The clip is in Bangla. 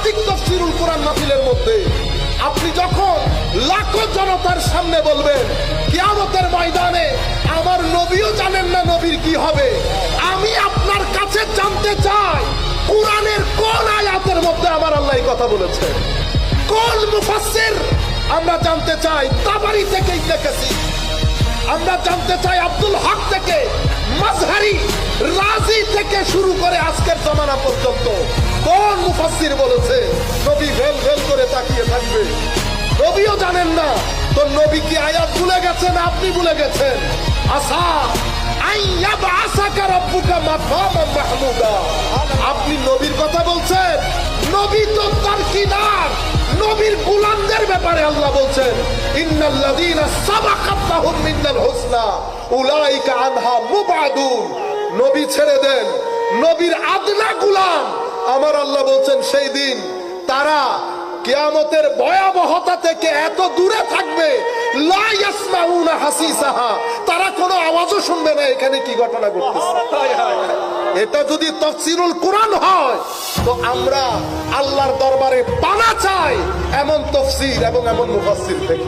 আন্তর্জাতিক তাফসীরুল কোরআন মাহফিলের মধ্যে আপনি যখন লাখো জনতার সামনে বলবেন কিয়ামতের ময়দানে আমার নবীও জানেন না নবীর কি হবে, আমি আপনার কাছে জানতে চাই কোরআনের কোন আয়াতের মধ্যে আমার আল্লাহ এই কথা বলেছে, কোন মুফাসসির? আমরা জানতে চাই তাবারি থেকে ইবনে কাসির, আমরা জানতে চাই আব্দুল হক থেকে মাজহারি, রাজি থেকে শুরু করে আজকের জামানা পর্যন্ত কোন মুফাসসির বলেছে নবী ভেল ভেল করে তাকিয়ে থাকবে? নবীও জানেন না তো নবী কি আয়াত ভুলে গেছেন? আপনি ভুলে গেছেন। আসা আইয়াবা আসাকা রাব্বুকা মাকামান মাহমুদা, আপনি নবীর কথা বলছেন। নবী তো তার কিনার, নবীর গোলামদের ব্যাপারে আল্লাহ বলছেন ইন্নাল্লাযীনা সাবাকাত লাহুম মিনাল হুসনা উলাইকা আনহা মুবাদুন। নবী ছেড়ে দেন, নবীর আদনা গোলাম আমার আল্লাহ বলছেন সেই দিন তারা কিয়ামতের ভয়াবহতা থেকে এত দূরে থাকবে, লা ইয়াসমাউনা হাসিসাহা, তারা কোনো আওয়াজও শুনবে না এখানে কি ঘটনা ঘটতেছে। এটা যদি তাফসীরুল কোরআন হয় তো আমরা আল্লাহর দরবারে পানা চাই এমন তাফসীর এবং এমন মুফাসসির থেকে।